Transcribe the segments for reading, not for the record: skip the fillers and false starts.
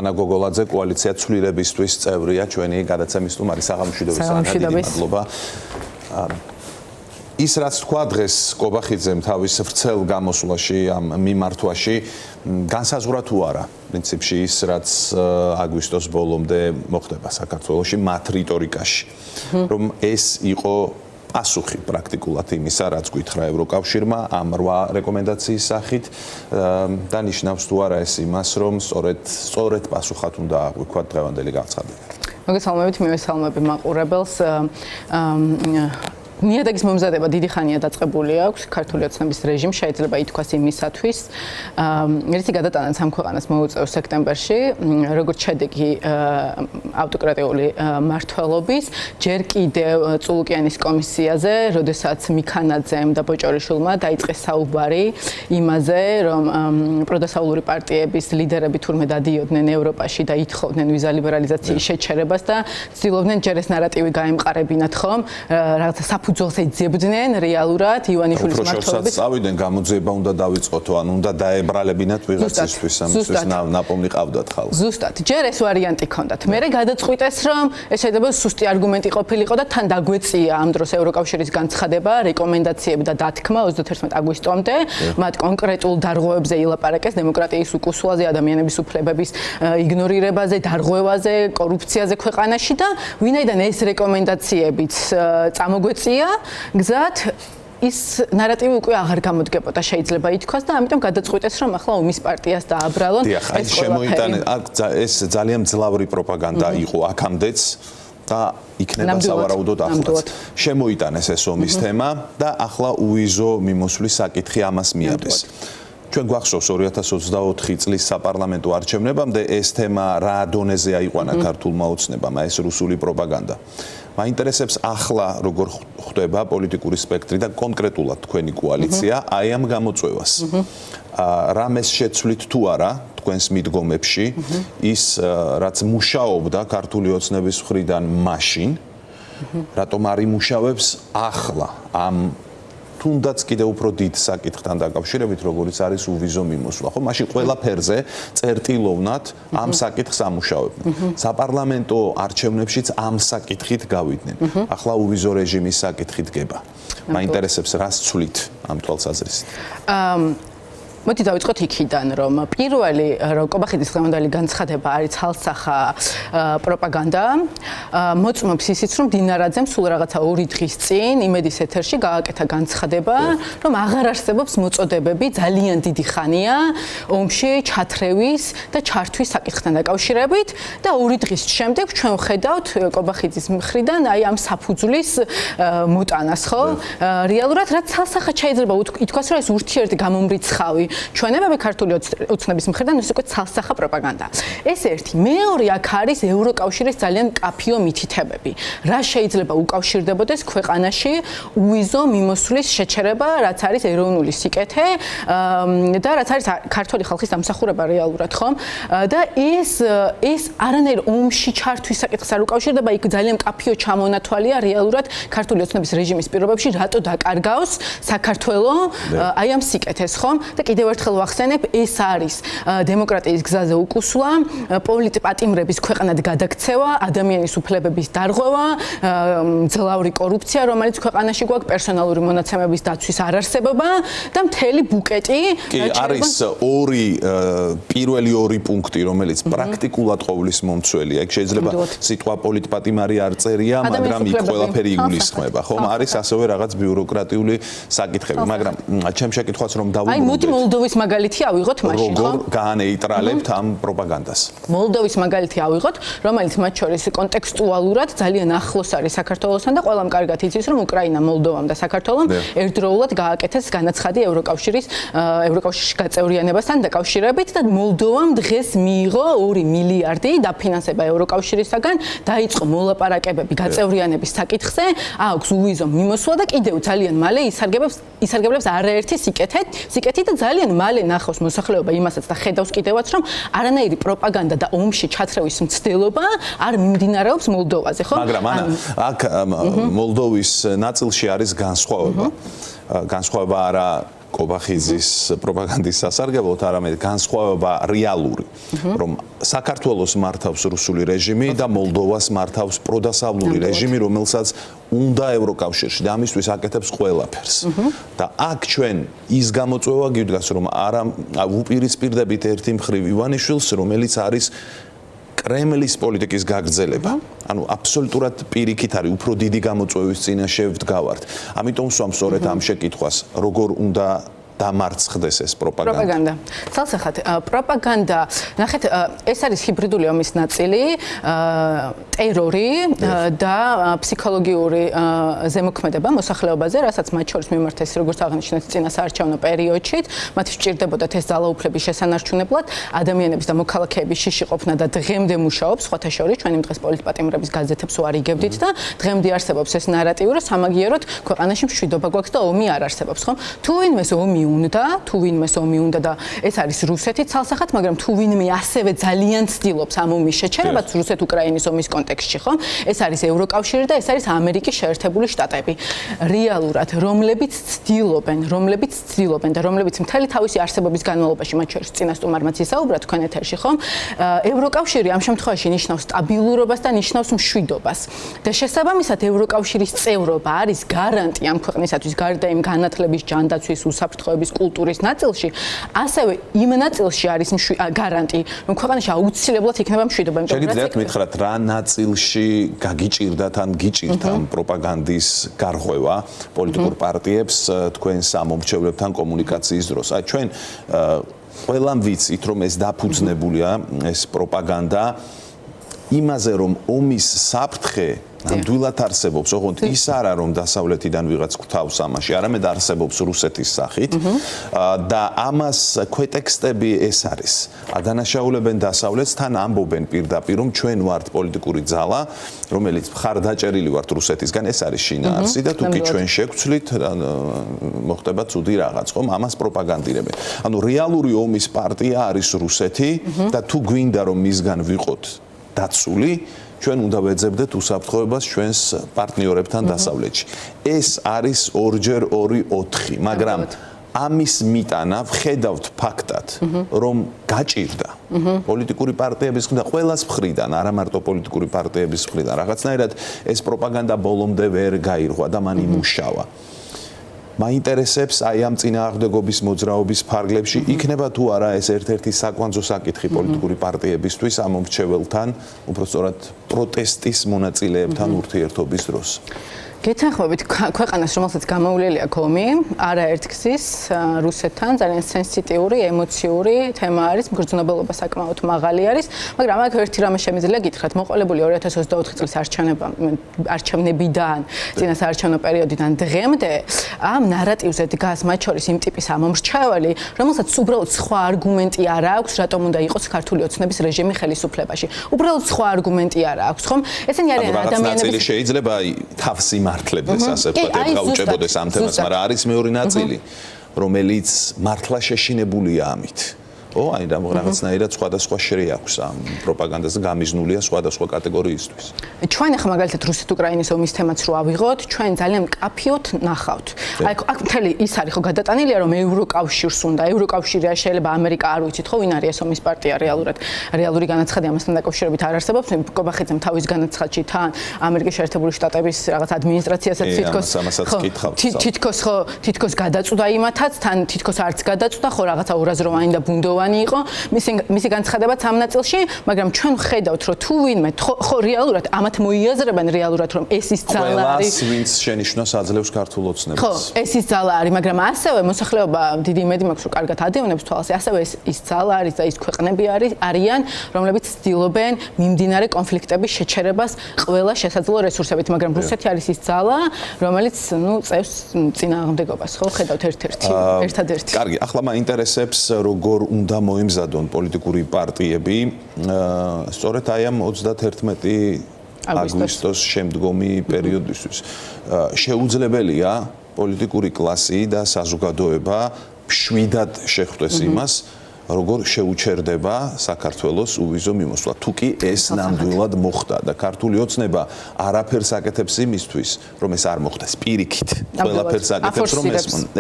ანა გოგოლაძე კოალიცია ცვლილებისთვის წევრია ჩვენი გადაცემის სტუმარი საღამოშვიდობის მადლობა. ის რაც თქვა დღეს კობახიძემ თავის ვრცელ გამოსვლაში ამ მიმართვაში განსაზღვრა თუ არა პრინციპში ის რაც აგვისტოს ბოლომდე მოხდება საქართველოში მათ რიტორიკაში რომ ეს იყო პასუხი პრაქტიკულად იმისა რაც გითხრა ევროკავშირმა ამ 8 რეკომენდაციის სახით და ნიშნავს თუ არა ეს იმას რომ სწორედ პასუხად უნდა აღვიქვათ დღევანდელი განცხადება. მოგესალმებით, მივესალმები მაყურებელს. ნიადაგის მომზადება დიდი ხანია დაწყებული აქვს ქართული ოცნების რეჟიმს შეიძლება ითქვას იმისათვის ერთი გადატანაც ამ ქვეყანას მოუწევს სექტემბერში როგორც შედეგი ავტოკრატიული მმართველობის ჯერ კიდევ წულუკიანის კომისიაზე როდესაც მიქანაძემ და ბოჭორიშვილმა დაიწყეს საუბარი იმაზე რომ პროდასავლური პარტიების ლიდერები თურმე დადიოდნენ ევროპაში და ითხოვდნენ ვიზა ლიბერალიზაციის შეჩერებას და ცდილობდნენ ჯერ ეს ნარატივი გაემყარებინათ ხომ რაღაცა საფუძველს ეძებდნენ რეალურად ივანიშვილის მმართველობის წავიდნენ გამოძიება უნდა დავიწყოთო ან უნდა დაებრალებინათ ვიღაცისთვის ამისთვის ნაპოვნი ყავდათ ხალხს ზუსტად ჯერ ეს ვარიანტი ჰქონდათ მერე გადაწყვიტეს რომ ეს შეიძლება სუსტი არგუმენტი ყოფილიყო და თან დაგვეწია ამ დროს ევროკავშირის განცხადება რეკომენდაციები და დათქმა 31 აგვისტომდე მათ კონკრეტულ დარღვევებზე ილაპარაკეს დემოკრატიის უკუსვლაზე ადამიანების უფლებების იგნორირებაზე დარღვევაზე კორუფციაზე ქვეყანაში და ვინაიდან ეს რეკომენდაციებიც წამოგვეწია გზად ის ნარატივი უკვე აღარ გამოდგებოდა შეიძლება ითქვას და ამიტომ გადაწყვიტეს რომ ახლა ომის პარტიას დააბრალონ ეს შემოიტანეს ეს ძალიან ძლავრი პროპაგანდა იყო აქამდეც და იქნება სავარაუდოდ ახლაც შემოიტანეს ეს ომის თემა და ახლა უიზო მიმოსვლის საკითხი ამას მიადეს ჩვენ გვახსოვს 2024 წლის საპარლამენტო არჩევნებამდე ეს თემა რა დონეზე აიყვანა ქართულმა ოცნებამ ეს რუსული პროპაგანდა მაინტერესებს ახლა როგორ ხდება პოლიტიკური სპექტრი და კონკრეტულად თქვენი კოალიცია აი ამ გამოწვევას რამეს შეცვლით თუ არა თქვენს მიდგომებში ის რაც მუშაობდა ქართული ოცნების მხრიდან მაშინ რატომ არ იმუშავებს ახლა ამ თუნდაც კიდევ უფრო დიდ საკითხთან დაკავშირებით როგორიც არის უვიზო მიმოსვლა ხო მაშინ ყველა ფერზე წერტილოვნად ამ საკითხს ამუშავებდნენ საპარლამენტო არჩევნებშიც ამ საკითხით გავიდნენ ახლა უვიზო რეჟიმის საკითხით გება მაინტერესებს რას ცვლით ამ თვალსაზრისით მოდი დავიწყოთ იქიდან რომ პირველი კობახიძის დღევანდელი განცხადება არის ცალსახა პროპაგანდა მოწმობს ისიც რომ დინარაძემ სულ რაღაცა 2 დღის წინ იმედის ეთერში გააკეთა განცხადება რომ აღარ არსებობს მოწოდებები ძალიან დიდი ხანია ომში ჩათრევის და ჩართვის საკითხთან დაკავშირებით და 2 დღის შემდეგ ჩვენ ვხედავთ კობახიძის მხრიდან აი ამ საფუძვლის მოტანას ხო რეალურად რაც ცალსახად შეიძლება ითქვას რომ ეს ურთიერთი გამომრიცხავი ჩვენებები ქართული ოცნების მხრიდან ეს უკვე ცალსახა პროპაგანდა. ეს ერთი, მეორე აქ არის ევროკავშირის ძალიან კაფიო მითითებები. რა შეიძლება უკავშირდებოდეს ქვეყანაში უვიზო მიმოსვლის შეჩერება, რაც არის ეროვნული სიკეთე და რაც არის ქართული ხალხის დამსახურება რეალურად, ხომ? და ეს არანაირ ომში ჩართვის საკითხს არ უკავშირდება, იქ ძალიან კაფიო ჩამონათვალია რეალურად ქართული ოცნების რეჟიმის პირობებში, რატო დაკარგავს საქართველო აი ამ სიკეთეს, ხომ? და კიდევ ერთხელ ვახსენებ, ეს არის დემოკრატიის გზაზე უკუსვლა, პოლიტპატიმრების ქვეყნად გადაქცევა, ადამიანის უფლებების დარღვევა, ძლავრი კორუფცია, რომელიც ქვეყანაში გვაქვს, პერსონალური მონაცემების დაცვის არარსებობა და მთელი ბუკეტი. კი, არის პირველი 2 პუნქტი, რომელიც პრაქტიკულად ყოვლის მომცველია. ეგ შეიძლება სიტყვა პოლიტპატიმარი არ წერია, მაგრამ იქ ყველაფერი იგულისხმება, ხომ? არის ასევე რაღაც ბიუროკრატიული საკითხები, მაგრამ ჩემ შეკითხვას რომ დავუბრუნდეთ. მოლდოვის მაგალითი ავიღოთ მაშინ, ხო? როგორ გაანეიტრალებთ ამ პროპაგანდას? მოლდოვის მაგალითი ავიღოთ, რომელიც მათ შორის კონტექსტუალურად ძალიან ახლოს არის საქართველოსთან და ყველამ კარგად იცის, რომ უკრაინა, მოლდოვამ და საქართველომ ერთდროულად გააკეთეს განაცხადი ევროკავშირში გაწევრიანებასთან დაკავშირებით და მოლდოვამ დღეს მიიღო 2 მილიარდი დაფინანსება ევროკავშირისაგან, დაიწყო მოლაპარაკებები გაწევრიანების საკითხზე, აქვს უვიზო მიმოსვლა და კიდევ ძალიან მალე ისარგებლებს არაერთი სიკეთით და ძალიან მალე ნახავს მოსახლეობა იმასაც და ხედავს კიდევაც რომ არანაირი პროპაგანდა და ომში ჩათრევის მცდელობა არ მიმდინარეობს მოლდოვაზე, ხო? მაგრამ აქ მოლდოვის ნაწილში არის განსხვავება. განსხვავება არა კობახიძის პროპაგანდის სასარგებლოდ, არამედ განსხვავება რეალური, რომ საქართველოს მართავს რუსული რეჟიმი და მოლდოვას მართავს პროდასავლური რეჟიმი, რომელსაც უნდა ევროკავშირში და ამისთვის აკეთებს ყველაფერს. და აქ ჩვენ ის გამოწვევა გიდგას, რომ არა უპირისპირდებით ერთი მხრივ ივანიშვილს, რომელიც არის კრემლის პოლიტიკის გაგრძელება. ანუ აბსოლუტურად პირიქით არის, უფრო დიდი გამოწვევის წინაშე ვდგავართ. ამიტომ ვსვამ სწორედ ამ შეკითხვას, როგორ უნდა დამარცხდეს ეს პროპაგანდა. ცალსახად, პროპაგანდა, ნახეთ, ეს არის ჰიბრიდული ომის ნაწილი, ტერორი და ფსიქოლოგიური ზემოქმედება მოსახლეობაზე, რასაც მათ შორის მიმართეს, როგორც აღნიშნეთ, წინასაარჩევნო პერიოდში, მათ სჭირდებოდათ ეს ძალაუფლების შესანარჩუნებლად, ადამიანების და მოქალაქეების შიში ყოფნა და დღემდე მუშაობს, სხვათა შორის, ჩვენ იმ დღეს პოლიტპატიმრების გაზეთებს ვარიგებდით და დღემდე არსებობს ეს ნარატივი, რომ სამაგიეროდ ქვეყანაში მშვიდობა გვაქვს და ომი არ არსებობს, ხომ? თუ ვინმეს ომი თუ ვინმეს ომი უნდა და ეს არის რუსეთი ცალსახად, მაგრამ თუ ვინმე ასევე ძალიან ცდილობს ამ ომის შეჩერებას რუსეთ-უკრაინის ომის კონტექსტში, ხომ? ეს არის ევროკავშირი და ეს არის ამერიკის შეერთებული შტატები. რეალურად, რომლებიც ცდილობენ და რომლებიც მთელი თავისი არსებობის განმავლობაში, მათ შორის წინა სტუმარმაც ისაუბრა თქვენ ეთერში, ხომ? ევროკავშირი ამ შემთხვევაში ნიშნავს სტაბილურობას და ნიშნავს მშვიდობას. და შესაბამისად, ევროკავშირის წევრობა არის გარანტი ამ ქვეყნისათვის, გარდა იმ განათლების, ჯანდაცვის, უსაფრთხოების კულტურის ნაწილში, ასევე იმ ნაწილში არის გარანტი, რომ ქვეყანაში აუცილებლად იქნება მშვიდობა. შეგიძლიათ მითხრათ, რა ნაწილში გაგიჭირდათ ან გიჭირთ ამ პროპაგანდის გარღვევა პოლიტიკურ პარტიებს თქვენ სამომრჩევლებთან კომუნიკაციის დროს? აი ჩვენ ყველამ ვიცით, რომ ეს დაფუძნებულია ეს პროპაგანდა იმაზე, რომ ომის საფრთხე ნამდვილად არსებობს, ოღონდ ის არა, რომ დასავლეთიდან ვიღაც გვთავს ამაში, არამედ არსებობს რუსეთის სახით და ამას ქვეტექსტები ეს არის. ადანაშაულებენ დასავლეთს, თან ამბობენ პირდაპირ, რომ ჩვენ ვართ პოლიტიკური ძალა, რომელიც მხარდაჭერილი ვართ რუსეთისგან, ეს არის შინაარსი და თუ კი ჩვენ შეგცვლით, მოხდება ცუდი რაღაც, ხომ? ამას პროპაგანდირებენ. ანუ რეალური ომის პარტია არის რუსეთი და თუ გვინდა რომ მისგან ვიყოთ დაცული, ჩვენ უნდა ვეძებდეთ უსაფრთხოებას ჩვენს პარტნიორებთან დასავლეთში. ეს არის 2x2 4, მაგრამ ამის მიტანა ვხედავთ ფაქტად, რომ გაჭირდა პოლიტიკური პარტიების მხრიდან, ყველას მხრიდან, არა მარტო პოლიტიკური პარტიების მხრიდან. რაღაცნაირად ეს პროპაგანდა ბოლომდე ვერ გაირღვა და მან იმუშავა. მაინტერესებს აი ამ წინააღმდეგობის მოძრაობის ფარგლებში იქნება თუ არა ეს ერთ-ერთი საკვანძო საკითხი პოლიტიკური პარტიებისთვის ამ მომრჩეველთან, უბრალოდ პროტესტის მონაწილეებთან ურთიერთობის დროს. გეთანხმებით ქვეყანას, რომელსაც გამოვლელი აქვს ომი, არაერთგზის რუსეთთან ძალიან სენსიტიური, ემოციური თემა არის, მგრძნობელობა საკმაოდ მაღალი არის, მაგრამ აქ ერთი რამე შემიძლია გითხრათ, მოყოლებული 2024 წლის არჩევნებიდან, წინასაარჩევნო პერიოდიდან დღემდე ამ ნარატივზე დგას მათ შორის იმ ტიპის ამომრჩეველი, რომელსაც უბრალოდ სხვა არგუმენტი არ აქვს, რატომ უნდა იყოს ქართული ოცნების რეჟიმი ხელისუფლებაში. უბრალოდ სხვა არგუმენტი არ აქვს, ხომ? ესენი არიან ადამიანები, შეიძლება თავს მართლებს ასე ვთქვათ, გაუჭებოდეს ამ თემას, მაგრამ არის მეორე ნაწილი, რომელიც მართლა შეშინებულია ამით. აი რაღაცნაირად სხვადასხვა შრე აქვს ამ პროპაგანდაზე გამიზნულია სხვადასხვა კატეგორიისთვის. ჩვენ ახლა მაგალითად რუსეთ-უკრაინის ომის თემაც რო ავიღოთ, ჩვენ ძალიან მკაფიოდ ნახავთ. აი აქ მთელი ის არის ხო გადატანილია, რომ ევროკავშირს უნდა, ევროკავშირი შეიძლება ამერიკა არ ვიცით ხო ვინ არის ეს ომის პარტია რეალურად. რეალური განაცხადი ამასთან დაკავშირებით არ არსებობს. კობახიძემ თავის განაცხადში თან ამერიკის შეერთებული შტატების რაღაც ადმინისტრაციასაც თითქოს გადაწყვეტა იმათაც, თან თითქოს არც გადაწყვეტა, ხო რაღაცა ურაზროვანი და ბუნდოვანი იყო მისი განცხადებაც ამ ნაწილში, მაგრამ ჩვენ ვხედავთ, რომ თუ ვინმე ხო რეალურად ამათ მოიაზრებენ რეალურად, რომ ეს ის ძალა არის, ვინც შენიშვნას აძლევს ქართულ ოცნებას. ხო, ეს ის ძალა არის, მაგრამ ასევე მოსახლეობა დიდი იმედი მაქვს, რომ კარგად ადევნებს თვალს, ასევე ის ძალა არის და ის ქვეყნები არიან, რომლებიც ცდილობენ მიმდინარე კონფლიქტების შეჩერებას ყველა შესაძლო რესურსებით, მაგრამ რუსეთი არის ის ძალა, რომელიც, წევს წინააღმდეგობას, ხო, ხედავთ ერთადერთი. კარგი, ახლა მაინტერესებს როგორ უნდა მოემზადონ პოლიტიკური პარტიები სწორედ აი ამ 31 აგვისტოს შემდგომი პერიოდისთვის. შეუძლებელია პოლიტიკური კლასი და საზოგადოება მშვიდად შეხვდეს იმას, როგორ შეუჩერდება საქართველოს უვიზო მიმოსვლა. თუ კი ეს ნამდვილად მოხდა და ქართული ოცნება არაფერს აკეთებს იმისთვის, რომ ეს არ მოხდეს, პირიქით, ყველაფერს აკეთებს, რომ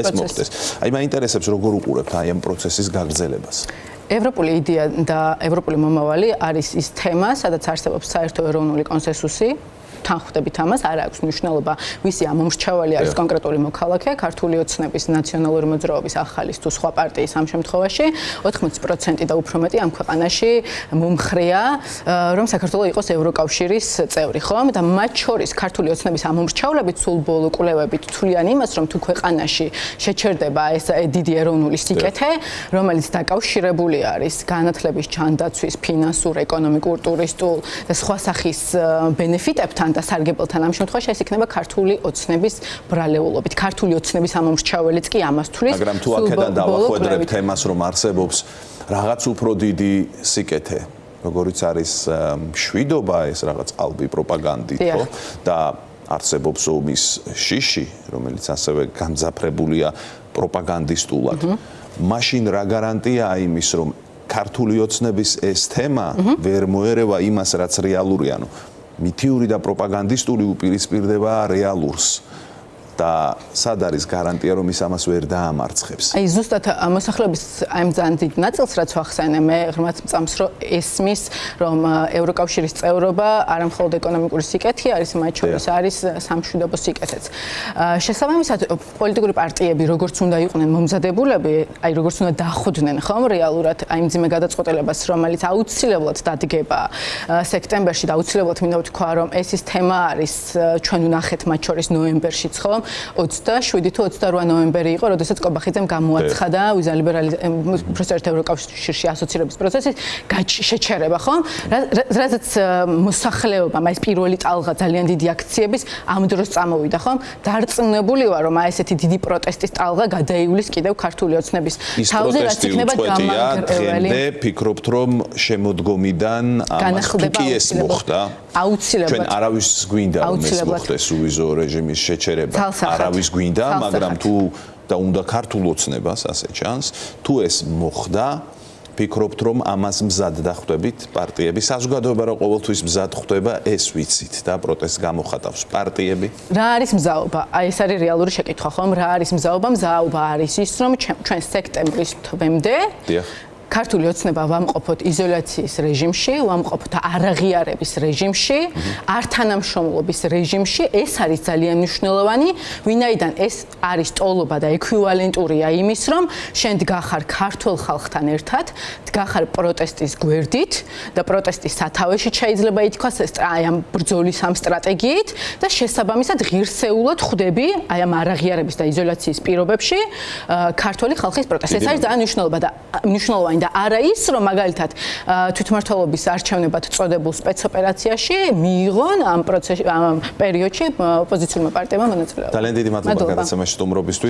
ეს მოხდეს. აი მაინტერესებს როგორ უყურებთ აი ამ პროცესის გაგრძელებას. ევროპული იდეა და ევროპული მომავალი არის ის თემა, სადაც არსებობს საერთო ეროვნული კონსენსუსი. თან ხვდებით ამას, არ აქვს მნიშვნელობა, ვისი ამომრჩეველი არის კონკრეტული მოქალაქე, ქართული ოცნების ნაციონალური მოძრაობის ახალის თუ სხვა პარტიის ამ შემთხვევაში 80% და უფრო მეტი ამ ქვეყანაში მომხრეა, რომ საქართველო იყოს ევროკავშირის წევრი, ხომ? და მათ შორის ქართული ოცნების ამომრჩევლებით სულ ბოლო კვლევებით თვლიან იმას, რომ თუ ქვეყანაში შეჩერდება ეს დიდი ეროვნული სიკეთე, რომელიც დაკავშირებული არის განათლების ჯანდაცვის, ფინანსურ, ეკონომიკურ, ტურისტულ და სხვა სახის ბენეფიტებთან და სარგებელთან ამ შემთხვევაში ეს იქნება ქართული ოცნების ბრალეულობით. ქართული ოცნების ამომრჩეველიც კი ამას თვლის. მაგრამ თუ აქედან დავახვედრებთ თემას, რომ არსებობს რაღაც უფრო დიდი სიკეთე, როგორიც არის მშვიდობა, ეს რაღაც ალბი პროპაგანდით, ხო? და არსებობს ომის შიში, რომელიც ასევე გამძაფრებულია პროპაგანდისტულად. მაშინ რა გარანტიაა იმის, რომ ქართული ოცნების ეს თემა ვერ მოერევა იმას, რაც რეალურია, ანუ მითიური და პროპაგანდისტული უპირისპირდება რეალურს და სად არის გარანტია, რომ ის ამას ვერ დაამარცხებს? აი ზუსტად მოსახლეობის აი ძალიან დიდ ნაწილს რაც ვახსენე მე ღრმად წამს რომ ესმის რომ ევროკავშირის წევრობა არა მხოლოდ ეკონომიკური სიკეთე არის, მათ შორის არის სამშვიდობო სიკეთეც. შესაბამისად პოლიტიკური პარტიები როგორც უნდა იყვნენ მომზადებულები, აი როგორც უნდა დახვდნენ ხომ რეალურად აი მძიმე გადაწყვეტილებას, რომელიც აუცილებლად დადგება სექტემბერში და აუცილებლად მინდა ვთქვა, რომ ეს ის თემა არის ჩვენ ვნახეთ მათ შორის ნოემბერშიც ხომ 27 თუ 28 ნოემბერი იყო, როდესაც კობახიძემ გამოაცხადა პროფესორთა ევროკავშირში ასოცირების პროცესის შეჩერება, ხომ? რადგან მოსახლეობამ ეს პირველი ტალღა ძალიან დიდი აქციების ამ დროს წამოვიდა, ხომ? დარწმუნებული ვარ, რომ ესეთი დიდი პროტესტის ტალღა გადაივლის კიდევ ქართული ოცნების თავზე, რაც იქნება გამაგრებელი. დღემდე ფიქრობთ, რომ შემოდგომიდან ამას თუ კი ეს მოხდა, აუცილებლად ჩვენ არავის გვინდა რომ ეს მოხდეს უვიზო რეჟიმის შეჩერება. არავის გვინდა, მაგრამ თუ და უნდა ქართულ ოცნებას ასე ჩანს, თუ ეს მოხდა, ფიქრობთ რომ ამას მზად დახვდებით პარტიები, საზოგადოება რა ყოველთვის მზად ხვდება, ეს ვიცით და პროტესტს გამოხატავს პარტიები. რა არის მზაობა? აი ეს არის რეალური შეკითხვა, ხომ? რა არის მზაობა? მზაობა არის ის, რომ ჩვენ სექტემბრის თვემდე ქართული ოცნება ვამყოფოთ იზოლაციის რეჟიმში, ვამყოფოთ არაღიარების რეჟიმში, ართანამშრომლობის რეჟიმში. ეს არის ძალიან მნიშვნელოვანი, ვინაიდან ეს არის ტოლობა და ექვივალენტურია იმის, რომ შენ დგახარ ქართულ ხალხთან ერთად, დგახარ პროტესტის გვერდით და პროტესტის სათავეში შეიძლება ითქვას აი ამ ბრძოლის ამ სტრატეგიით და შესაბამისად ღირსეულად ხვდები აი ამ არაღიარების და იზოლაციის პირობებში ქართული ხალხის პროტესტს. ეს არის ძალიან მნიშვნელოვანი და არა ის, რომ მაგალითად თვითმმართველობის არჩევნებად წოდებულ სპეცოპერაციაში მიიღონ ამ პროცესში, ამ პერიოდში ოპოზიციურმა პარტიებმა მონაწილეობა. ძალიან დიდი მადლობა გადაცემაში სტუმრობისთვის.